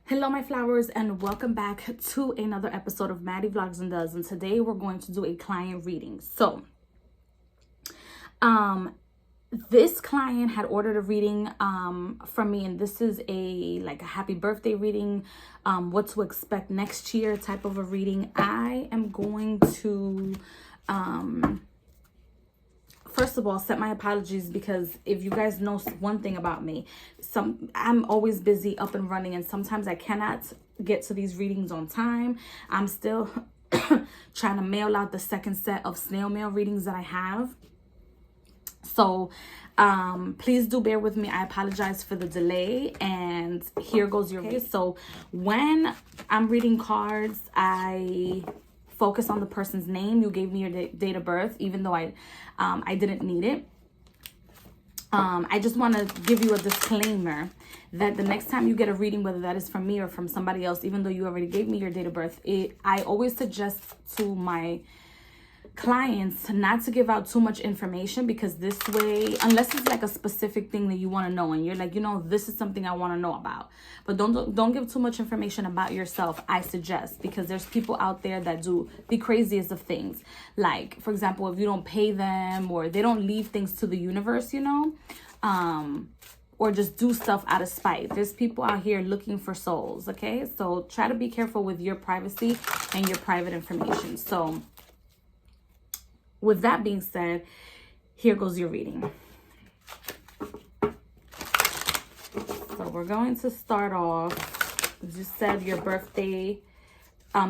Hello my flowers, and welcome back to another episode of Maddie Vlogs and Does. And today we're going to do a client reading. So this client had ordered a reading from me, and this is a happy birthday reading, what to expect next year type of a reading. I am going to first of all, set my apologies, because if you guys know one thing about me, I'm always busy, up and running, and sometimes I cannot get to these readings on time. I'm still trying to mail out the second set of snail mail readings that I have. So please do bear with me. I apologize for the delay, and here goes your reading. So when I'm reading cards, I focus on the person's name. You gave me your date of birth, even though I didn't need it. I just want to give you a disclaimer that the next time you get a reading, whether that is from me or from somebody else, even though you already gave me your date of birth, I always suggest to my clients not to give out too much information, because this way, unless it's like a specific thing that you want to know and you're like, this is something I want to know about, but don't give too much information about yourself, I suggest, because there's people out there that do the craziest of things. Like, for example, if you don't pay them, or they don't leave things to the universe, or just do stuff out of spite. There's people out here looking for souls. Okay, so try to be careful with your privacy and your private information. So with that being said, here goes your reading. So we're going to start off. You said your birthday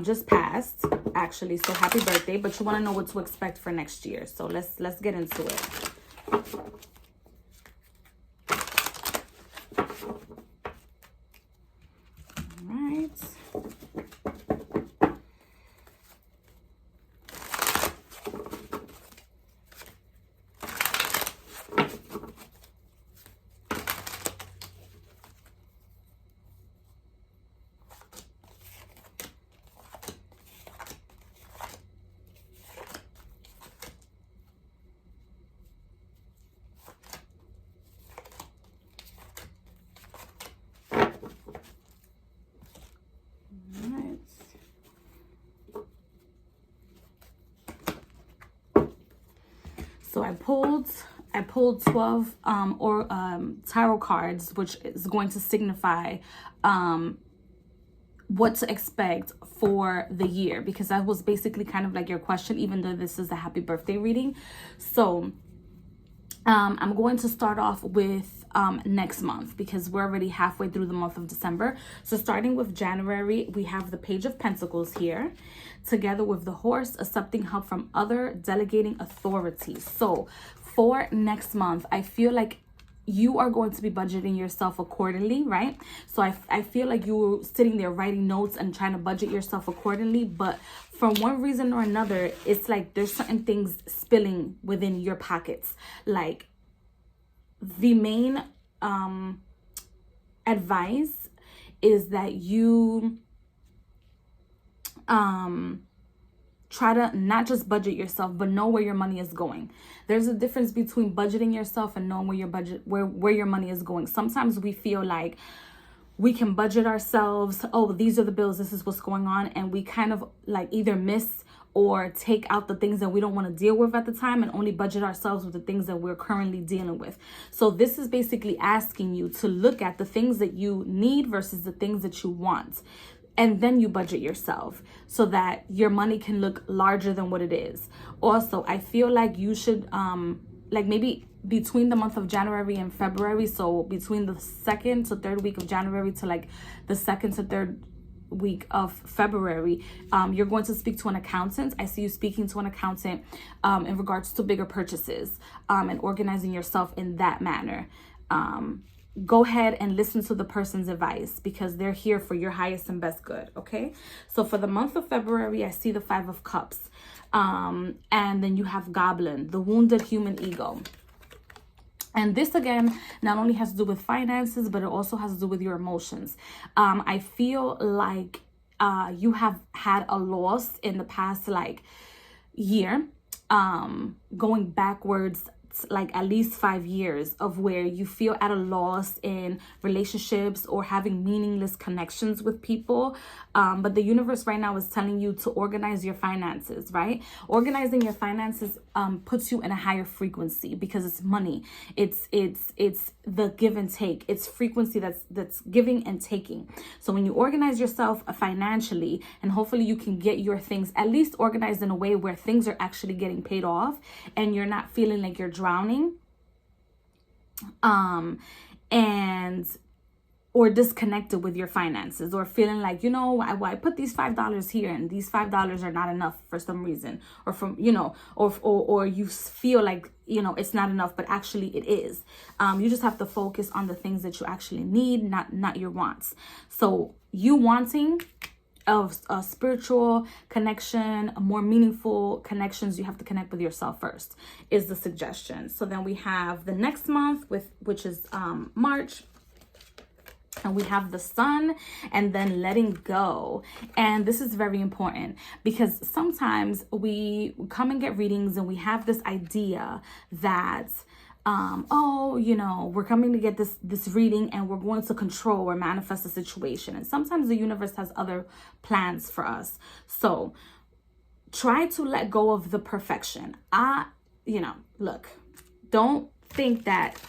just passed, actually, so happy birthday, but you want to know what to expect for next year. So let's get into it. All right. So I pulled 12 tarot cards, which is going to signify what to expect for the year, because that was basically kind of like your question, even though this is a happy birthday reading. So I'm going to start off with next month, because we're already halfway through the month of December. So starting with January, we have the Page of Pentacles here, together with the Horse, accepting help from other, delegating authority. So for next month, I feel like you are going to be budgeting yourself accordingly, right? So I feel like you're sitting there writing notes and trying to budget yourself accordingly, but for one reason or another, it's like there's certain things spilling within your pockets. Like, the main advice is that you try to not just budget yourself, but know where your money is going. There's a difference between budgeting yourself and knowing where your money is going. Sometimes we feel like we can budget ourselves. Oh, these are the bills, this is what's going on, and we kind of like either miss or take out the things that we don't want to deal with at the time, and only budget ourselves with the things that we're currently dealing with. So this is basically asking you to look at the things that you need versus the things that you want, and then you budget yourself so that your money can look larger than what it is. Also, I feel like you should like maybe between the month of January and February, so between the second to third week of January to like the second to third week of February, you're going to speak to an accountant. I see you speaking to an accountant in regards to bigger purchases, and organizing yourself in that manner. Go ahead and listen to the person's advice, because they're here for your highest and best good. Okay, so for the month of February, I see the 5 of Cups, and then you have Goblin, the wounded human ego. And this, again, not only has to do with finances, but it also has to do with your emotions. I feel like you have had a loss in the past, like, year, going backwards like at least 5 years of where you feel at a loss in relationships or having meaningless connections with people. But the universe right now is telling you to organize your finances, right? Organizing your finances puts you in a higher frequency because it's money. It's the give and take. It's frequency that's giving and taking. So when you organize yourself financially, and hopefully you can get your things at least organized in a way where things are actually getting paid off and you're not feeling like you're drowning and or disconnected with your finances, or feeling like, you know, I put these $5 here and these $5 are not enough for some reason, or from, you know, or you feel like, you know, it's not enough, but actually it is. You just have to focus on the things that you actually need, not your wants. So you wanting of a spiritual connection, a more meaningful connections, you have to connect with yourself first, is the suggestion. So then we have the next month, which is March, and we have the sun, and then letting go. And this is very important because sometimes we come and get readings and we have this idea that oh, you know, we're coming to get this reading and we're going to control or manifest a situation. And sometimes the universe has other plans for us. So try to let go of the perfection. You know, look, don't think that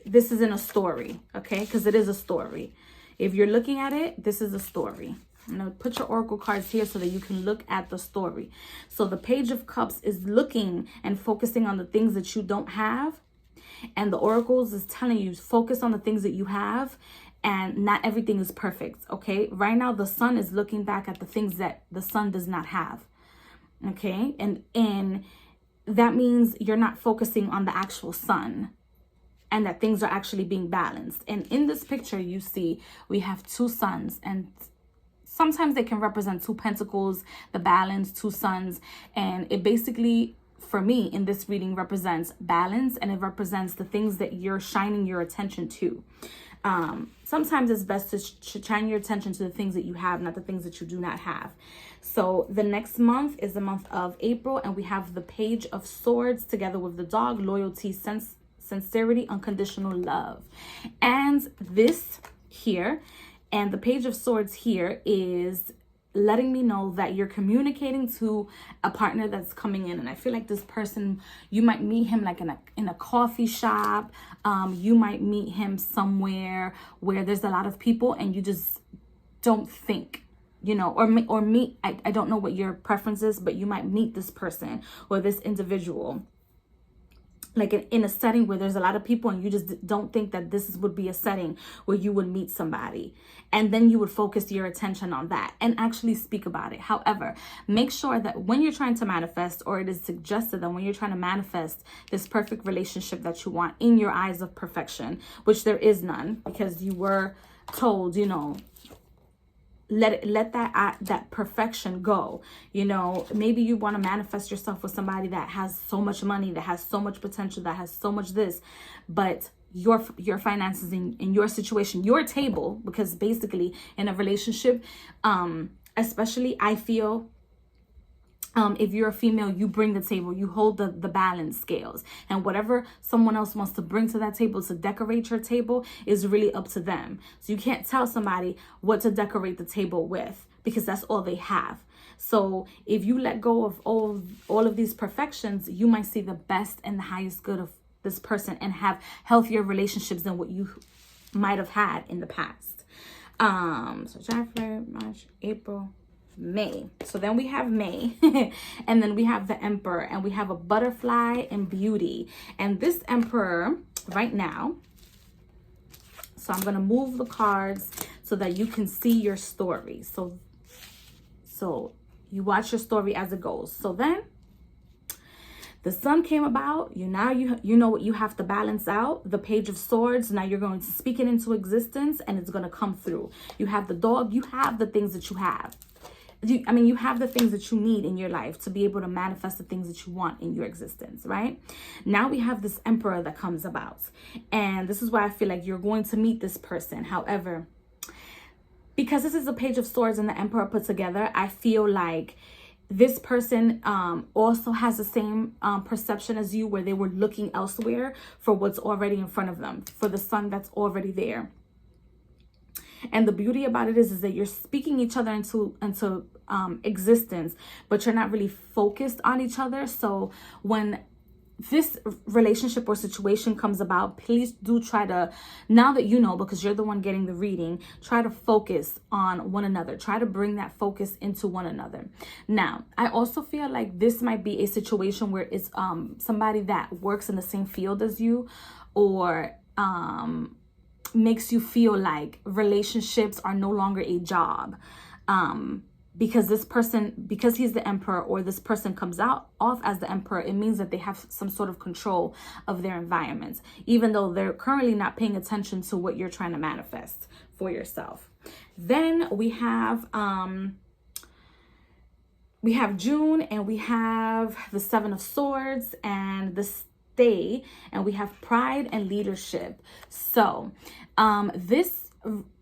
this isn't a story, okay? Because it is a story. If you're looking at it, this is a story. I'm going to put your oracle cards here so that you can look at the story. So the Page of Cups is looking and focusing on the things that you don't have. And the oracles is telling you, focus on the things that you have, and not everything is perfect, okay? Right now, the sun is looking back at the things that the sun does not have, okay? And that means you're not focusing on the actual sun, and that things are actually being balanced. And in this picture, you see we have two suns, and sometimes they can represent two pentacles, the balance, two suns. And it basically, for me, in this reading, represents balance, and it represents the things that you're shining your attention to. Sometimes it's best to shine your attention to the things that you have, not the things that you do not have. So the next month is the month of April, and we have the Page of Swords together with the dog, loyalty, sincerity, unconditional love. And this here, and the Page of Swords here, is letting me know that you're communicating to a partner that's coming in. And I feel like this person, you might meet him like in a coffee shop. You might meet him somewhere where there's a lot of people and you just don't think, you know, or meet, I don't know what your preference is, but you might meet this person or this individual like in a setting where there's a lot of people, and you just don't think that this would be a setting where you would meet somebody. And then you would focus your attention on that and actually speak about it. However, make sure that when you're trying to manifest, or it is suggested that when you're trying to manifest this perfect relationship that you want in your eyes of perfection, which there is none, because you were told, you know, let that perfection go. You know, maybe you want to manifest yourself with somebody that has so much money, that has so much potential, that has so much this, but your finances in your situation, your table, because basically in a relationship, especially I feel, if you're a female, you bring the table, you hold the balance scales, and whatever someone else wants to bring to that table to decorate your table is really up to them. So you can't tell somebody what to decorate the table with, because that's all they have. So if you let go of all of these perfections, you might see the best and the highest good of this person and have healthier relationships than what you might have had in the past. So January, March, April, May. So then we have May and then we have the Emperor, and we have a butterfly and beauty. And this Emperor right now, so I'm going to move the cards so that you can see your story. So you watch your story as it goes. So then the sun came about. You know what you have to balance out. The Page of Swords. Now you're going to speak it into existence, and it's going to come through. You have the dog. You have the things that you have. You have the things that you need in your life to be able to manifest the things that you want in your existence, right? Now we have this Emperor that comes about. And this is why I feel like you're going to meet this person. However, because this is a Page of Swords and the Emperor put together, I feel like this person also has the same perception as you, where they were looking elsewhere for what's already in front of them, for the sun that's already there. And the beauty about it is that you're speaking each other into existence, but you're not really focused on each other. So when this relationship or situation comes about, please do try to, now that you know, because you're the one getting the reading, try to focus on one another. Try to bring that focus into one another. Now, I also feel like this might be a situation where it's somebody that works in the same field as you, or makes you feel like relationships are no longer a job. Because this person, because he's the emperor, or this person comes off as the emperor, it means that they have some sort of control of their environment, even though they're currently not paying attention to what you're trying to manifest for yourself. Then we have June, and we have the Seven of Swords and the Stay, and we have pride and leadership. So this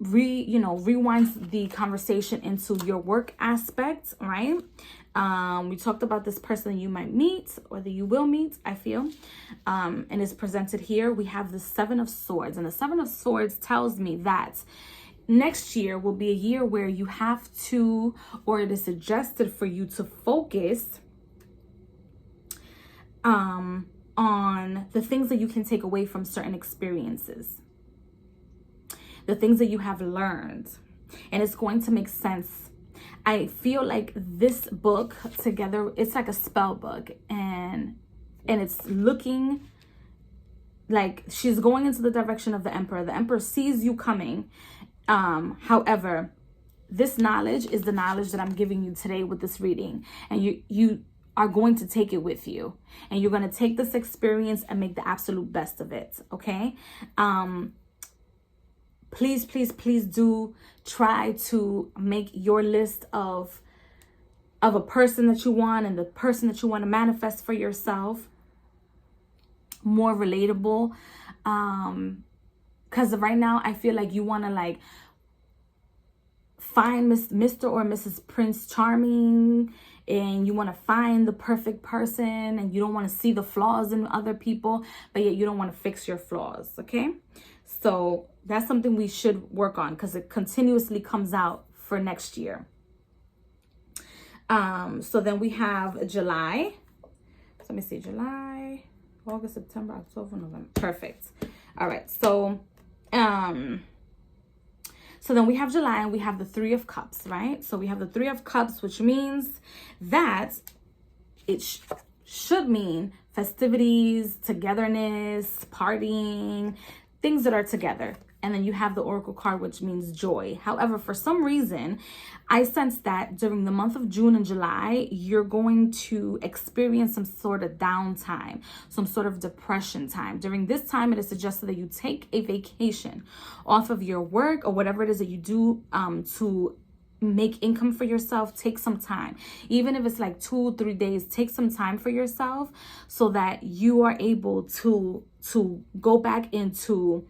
rewinds the conversation into your work aspect, right? We talked about this person that you might meet, or that you will meet, I feel, and is presented here. We have the Seven of Swords, and the Seven of Swords tells me that next year will be a year where you have to, or it is suggested for you to focus on the things that you can take away from certain experiences, the things that you have learned, and it's going to make sense. I feel like this book together, it's like a spell book, and it's looking like she's going into the direction of the emperor. The emperor sees you coming. However, this knowledge is the knowledge that I'm giving you today with this reading, and you are going to take it with you, and you're going to take this experience and make the absolute best of it. Okay. Please, please, please do try to make your list of a person that you want, and the person that you want to manifest for yourself more relatable. Because right now I feel like you want to like find Mr. or Mrs. Prince Charming, and you want to find the perfect person, and you don't want to see the flaws in other people, but yet you don't want to fix your flaws. Okay. So that's something we should work on, because it continuously comes out for next year. So then we have July. So let me see, July, August, September, October, November. Perfect. All right. So then we have July, and we have the Three of Cups, right? So we have the Three of Cups, which means that it should mean festivities, togetherness, partying, things that are together. And then you have the Oracle card, which means joy. However, for some reason, I sense that during the month of June and July, you're going to experience some sort of downtime, some sort of depression time. During this time, it is suggested that you take a vacation off of your work, or whatever it is that you do to make income for yourself. Take some time, even if it's like 2-3 days. Take some time for yourself, so that you are able to go back into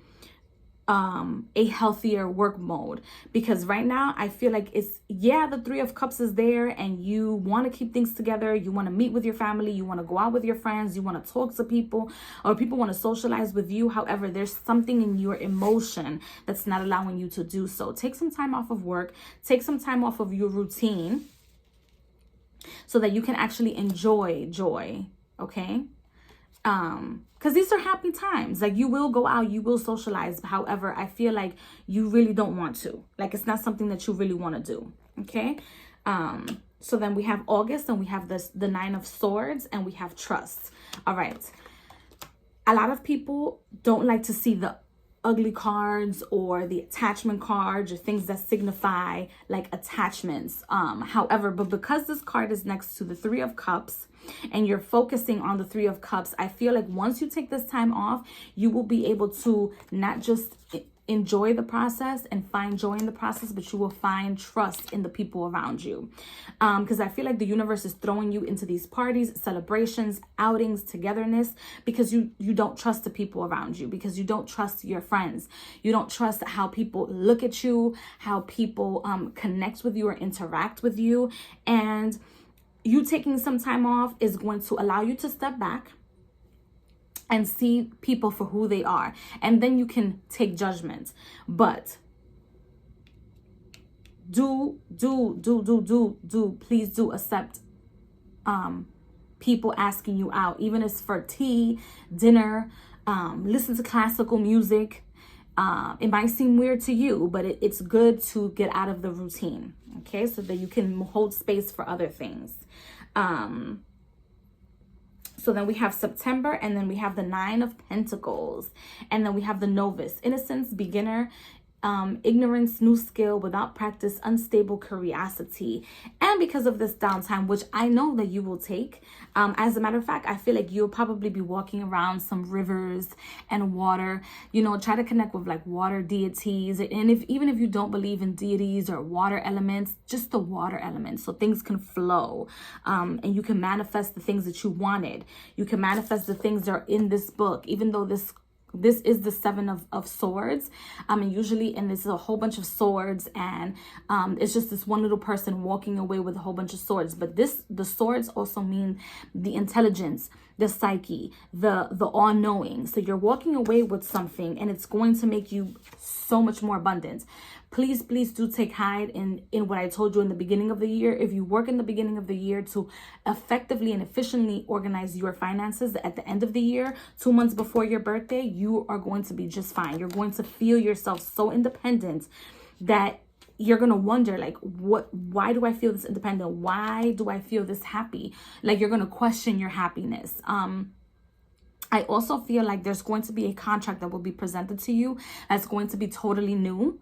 a healthier work mode. Because right now I feel like it's, the Three of Cups is there, and you want to keep things together. You want to meet with your family, you want to go out with your friends, you want to talk to people, or people want to socialize with you. However, there's something in your emotion that's not allowing you to do so. Take some time off of work, take some time off of your routine, so that you can actually enjoy joy. Okay. Because these are happy times. Like, you will go out, you will socialize. However, I feel like you really don't want to. Like, it's not something that you really want to do. Okay. So then we have August, and we have the Nine of Swords, and we have trust. All right. A lot of people don't like to see the ugly cards, or the attachment cards, or things that signify like attachments. However, but because this card is next to the Three of Cups, and you're focusing on the Three of Cups, I feel like once you take this time off, you will be able to not just enjoy the process and find joy in the process, but you will find trust in the people around you. Because I feel like the universe is throwing you into these parties, celebrations, outings, togetherness, because you don't trust the people around you, because you don't trust your friends. You don't trust how people look at you, how people connect with you or interact with you. And you taking some time off is going to allow you to step back and see people for who they are. And then you can take judgment. But please do accept people asking you out, even if it's for tea, dinner, listen to classical music. It might seem weird to you, but it's good to get out of the routine, okay? So that you can hold space for other things. So then we have September, and then we have the 9 of Pentacles, and then we have the Novice, innocence, beginner, ignorance, new skill, without practice, unstable curiosity. And because of this downtime, which I know that you will take, as a matter of fact, I feel like you'll probably be walking around some rivers and water. You know, try to connect with like water deities, and even if you don't believe in deities or water elements, just the water elements, so things can flow, and you can manifest the things that you wanted. You can manifest the things that are in this book, even though this is the 7 of swords, and usually, and this is a whole bunch of swords, and it's just this one little person walking away with a whole bunch of swords. But the swords also mean the intelligence, the psyche, the all-knowing. So you're walking away with something, and it's going to make you so much more abundant. Please do take heed in what I told you in the beginning of the year. If you work in the beginning of the year to effectively and efficiently organize your finances at the end of the year, 2 months before your birthday, you are going to be just fine. You're going to feel yourself so independent that you're going to wonder, like, why do I feel this independent? Why do I feel this happy? Like, you're going to question your happiness. I also feel like there's going to be a contract that will be presented to you that's going to be totally new.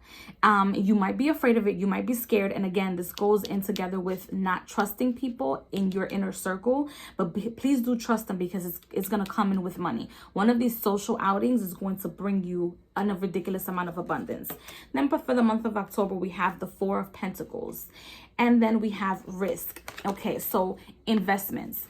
You might be afraid of it. You might be scared. And again, this goes in together with not trusting people in your inner circle. But please do trust them, because it's going to come in with money. One of these social outings is going to bring you a ridiculous amount of abundance. Then, but for the month of October, we have the 4 of Pentacles. And then we have risk. Okay, so investments.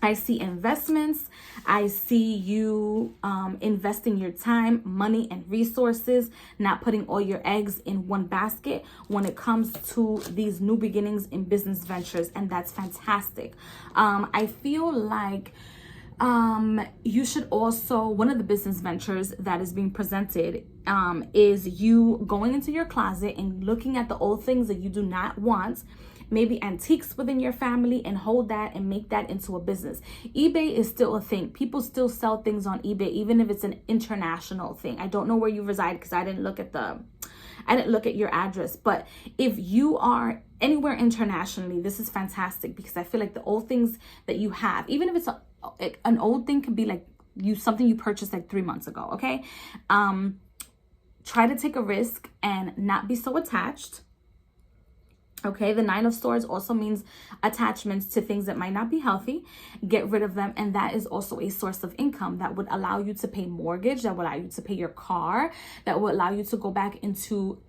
I see investments. I see you investing your time, money, and resources, not putting all your eggs in one basket when it comes to these new beginnings in business ventures. And that's fantastic. I feel like you should also, one of the business ventures that is being presented is you going into your closet and looking at the old things that you do not want, maybe antiques within your family, and hold that and make that into a business. eBay is still a thing. People still sell things on eBay, even if it's an international thing. I don't know where you reside, because I didn't look at your address. But if you are anywhere internationally, this is fantastic, because I feel like the old things that you have, even if it's an old thing, could be like something you purchased like 3 months ago. Okay. Try to take a risk and not be so attached. Okay, the 9 of Swords also means attachments to things that might not be healthy. Get rid of them, and that is also a source of income that would allow you to pay mortgage, that will allow you to pay your car, that will allow you to go back into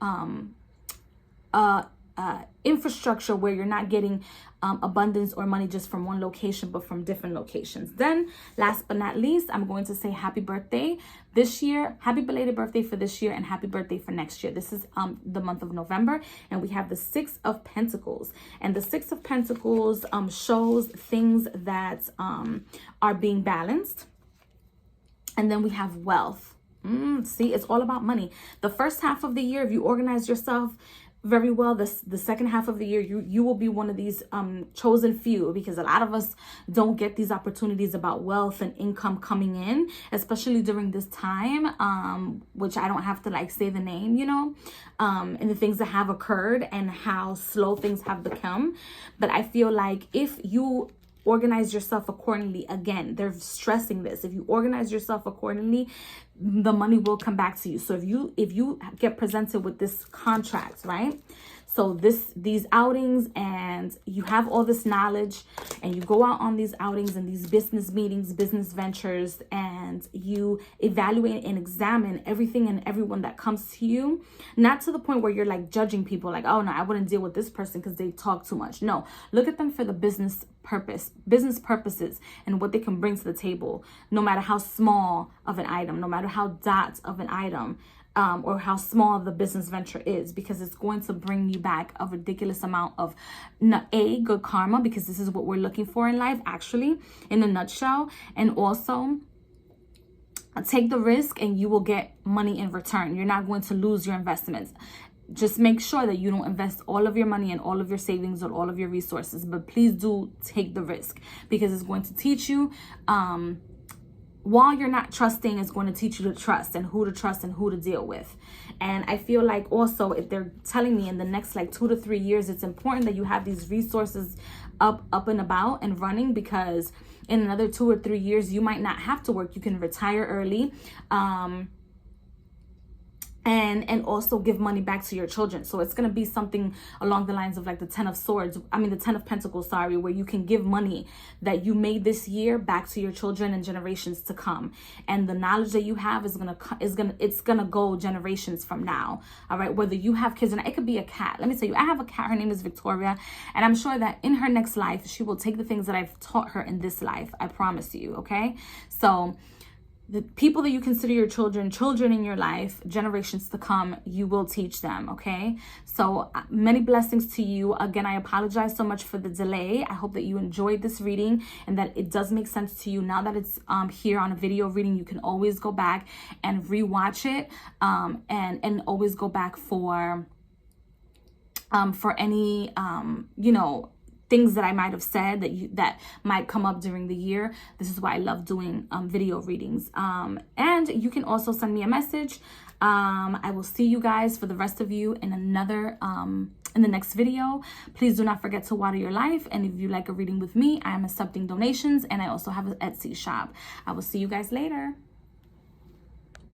infrastructure where you're not getting abundance or money just from one location, but from different locations. Then last but not least, I'm going to say happy birthday this year, happy belated birthday for this year, and happy birthday for next year. This is the month of November, and we have the 6 of Pentacles, and the 6 of Pentacles shows things that are being balanced. And then we have wealth. See, it's all about money. The first half of the year, if you organize yourself very well, the second half of the year, you will be one of these chosen few, because a lot of us don't get these opportunities about wealth and income coming in, especially during this time, which I don't have to like say the name, you know, and the things that have occurred and how slow things have become. But I feel like if you organize yourself accordingly, again, they're stressing this, if you organize yourself accordingly, the money will come back to you. So if you get presented with this contract, right? So these outings, and you have all this knowledge, and you go out on these outings and these business meetings, business ventures, and you evaluate and examine everything and everyone that comes to you, not to the point where you're like judging people, like, oh no, I wouldn't deal with this person because they talk too much. No, look at them for the business purposes, and what they can bring to the table, no matter how small of an item, no matter how dot of an item. or how small the business venture is, because it's going to bring you back a ridiculous amount of good karma, because this is what we're looking for in life, actually, in a nutshell. And also, take the risk and you will get money in return. You're not going to lose your investments. Just make sure that you don't invest all of your money and all of your savings or all of your resources, but please do take the risk, because it's going to teach you, while you're not trusting, it's going to teach you to trust and who to deal with. And I feel like also, if they're telling me in the next like 2 to 3 years, it's important that you have these resources up and about and running, because in another 2 or 3 years, you might not have to work. You can retire early. And also give money back to your children. So it's going to be something along the lines of like the 10 of swords, the 10 of pentacles, where you can give money that you made this year back to your children and generations to come. And the knowledge that you have it's going to go generations from now. All right. Whether you have kids, and it could be a cat. Let me tell you, I have a cat. Her name is Victoria. And I'm sure that in her next life, she will take the things that I've taught her in this life. I promise you. Okay. So the people that you consider your children in your life, generations to come, you will teach them, okay? So many blessings to you. Again, I apologize so much for the delay. I hope that you enjoyed this reading and that it does make sense to you. Now that it's here on a video reading, you can always go back and rewatch it, and always go back for any, things that I might have said that might come up during the year. This is why I love doing video readings. And you can also send me a message. I will see you guys, for the rest of you, in another in the next video. Please do not forget to water your life. And if you like a reading with me, I am accepting donations, and I also have an Etsy shop. I will see you guys later.